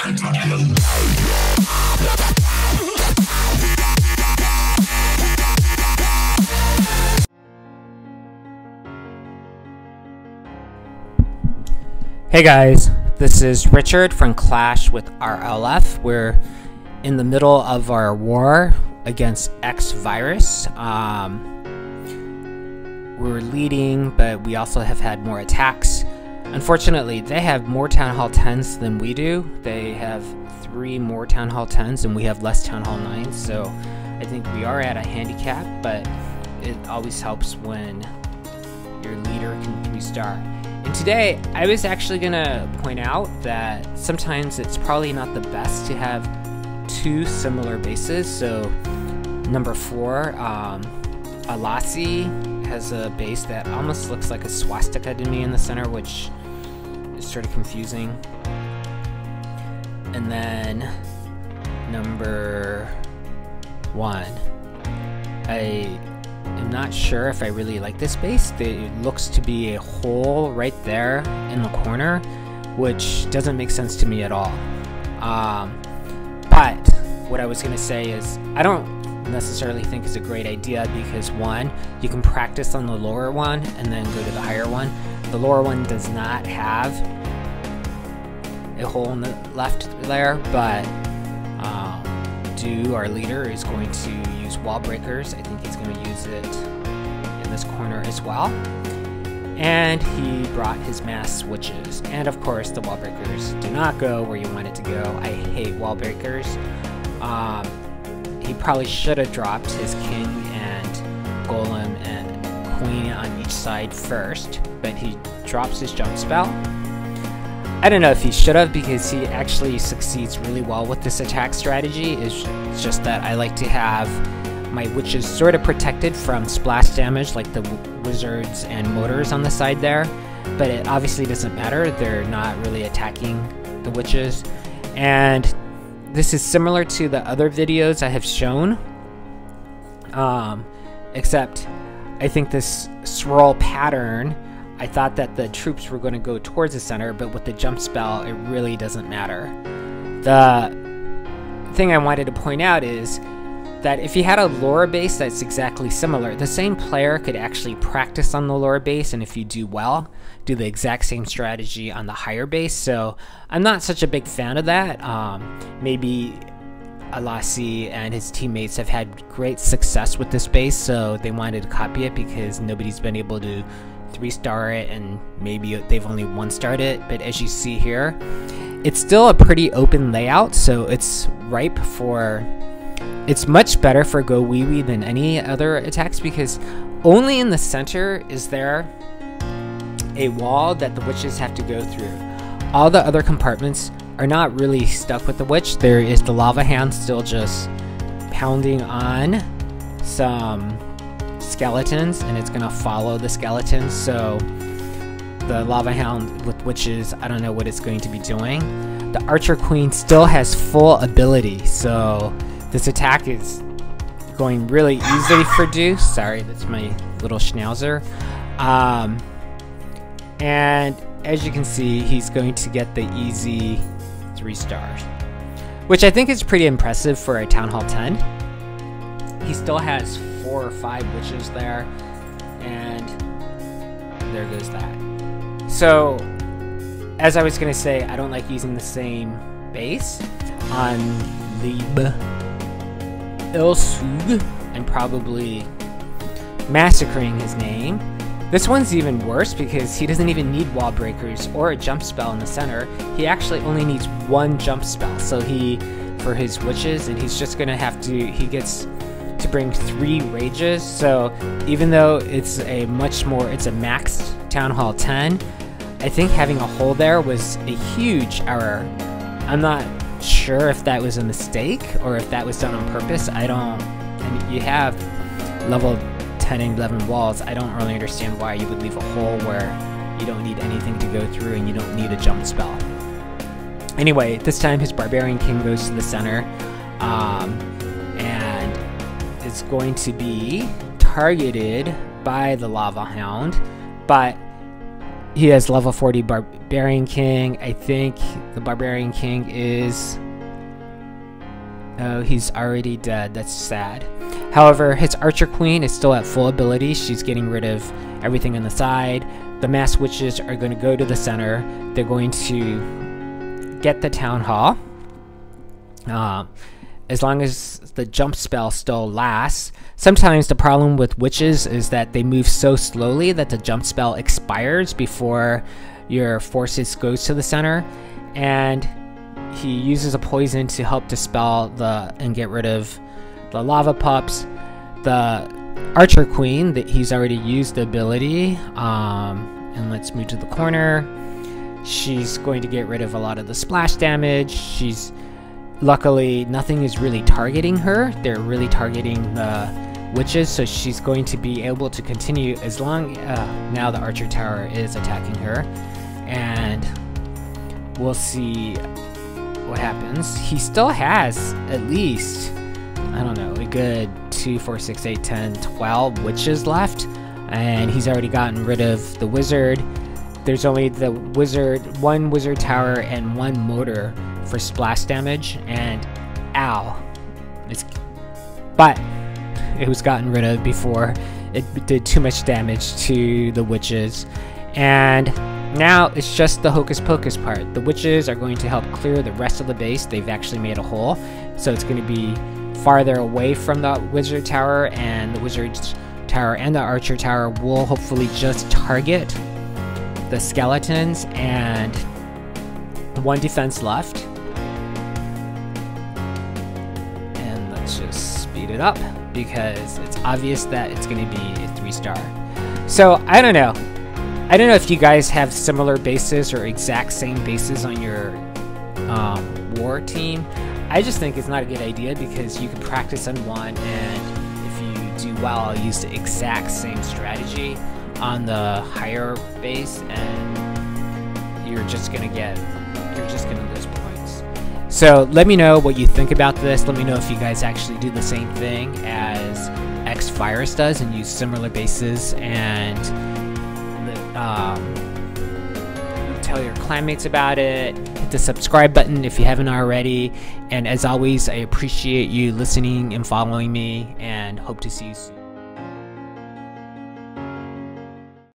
Hey guys, this is Richard from Clash with RLF. We're in the middle of our war against X virus. We're leading, but we also have had more attacks. Unfortunately, they have more Town Hall 10s than we do. They have 3 more Town Hall 10s and we have less Town Hall 9s, so I think we are at a handicap, but it always helps when your leader can 3-star. And today, I was actually going to point out that sometimes it's probably not the best to have 2 similar bases. So, number 4, Alasi has a base that almost looks like a swastika to me in the center, which is sort of confusing. And then, number 1, I'm not sure if I really like this base. It looks to be a hole right there in the corner, which doesn't make sense to me at all. But what I was going to say is I don't necessarily think it's a great idea because 1, you can practice on the lower one and then go to the higher one. The lower one does not have a hole in the left there, but our leader is going to use wall breakers. I think he's going to use it in this corner as well. And he brought his mass switches. And of course, the wall breakers do not go where you want it to go. I hate wall breakers. He probably should have dropped his king and golem and queen on each side first, but he drops his jump spell. I don't know if he should have, because he actually succeeds really well with this attack strategy. It's just that I like to have my witches sort of protected from splash damage, like the wizards and motors on the side there. But it obviously doesn't matter. They're not really attacking the witches. And this is similar to the other videos I have shown. Except I think this swirl pattern, I thought that the troops were going to go towards the center, but with the jump spell, it really doesn't matter. The thing I wanted to point out is that if you had a lower base that's exactly similar, the same player could actually practice on the lower base, and if you do well, do the exact same strategy on the higher base. So I'm not such a big fan of that. Maybe Alasi and his teammates have had great success with this base, so they wanted to copy it because nobody's been able to 3-star it, and maybe they've only 1-starred it. But as you see here, it's still a pretty open layout, so it's ripe for... It's much better for Go Wee Wee than any other attacks, because only in the center is there a wall that the witches have to go through. All the other compartments are not really stuck with the witch. There is the lava hand still just pounding on some skeletons, and it's gonna follow the skeletons. So the lava hound with witches, I don't know what it's going to be doing. The archer queen still has full ability, so this attack is going really easily for Deuce. Sorry, that's my little schnauzer. And as you can see, he's going to get the easy 3 stars, which I think is pretty impressive for a Town Hall 10. He still has 4 or 5 witches there, and there goes that. So, as I was going to say, I don't like using the same base on Lieb Ilsug and probably massacring his name. This one's even worse because he doesn't even need wall breakers or a jump spell in the center. He actually only needs 1 jump spell, so for his witches, and he's just gonna have to, he gets to bring 3 rages. So even though it's a maxed Town Hall 10, I think having a hole there was a huge error. I'm not sure if that was a mistake or if that was done on purpose. I mean, you have level 10 and 11 walls. I don't really understand why you would leave a hole where you don't need anything to go through and you don't need a jump spell. Anyway, this time his Barbarian King goes to the center, and it's going to be targeted by the Lava Hound, but He has level 40 Barbarian King. I think the Barbarian King is... Oh, he's already dead. That's sad. However, his Archer Queen is still at full ability. She's getting rid of everything on the side. The Mass Witches are going to go to the center. They're going to get the Town Hall. As long as the jump spell still lasts. Sometimes the problem with witches is that they move so slowly that the jump spell expires before your forces goes to the center, and he uses a poison to help dispel and get rid of the lava pups. The Archer Queen, that he's already used the ability, and let's move to the corner. She's going to get rid of a lot of the splash damage. Luckily, nothing is really targeting her. They're really targeting the witches, so she's going to be able to continue as long now the Archer Tower is attacking her, and we'll see what happens. He still has at least, I don't know, a good 2, 4, 6, 8, 10, 12 witches left, and he's already gotten rid of the wizard. There's only the one wizard tower and one motor for splash damage, and ow, but it was gotten rid of before it did too much damage to the witches. And now it's just the hocus pocus part. The witches are going to help clear the rest of the base. They've actually made a hole, so it's going to be farther away from the wizard tower, and the wizard tower and the archer tower will hopefully just target the skeletons, and one defense left. And let's just speed it up because it's obvious that it's going to be a 3-star. So I don't know if you guys have similar bases or exact same bases on your war team. I just think it's not a good idea because you can practice on one, and if you do well, use the exact same strategy on the higher base, and you're just gonna lose points. So let me know what you think about this. Let me know if you guys actually do the same thing as X Virus does and use similar bases, and tell your clanmates about it. Hit the subscribe button if you haven't already, and as always, I appreciate you listening and following me, and hope to see you soon.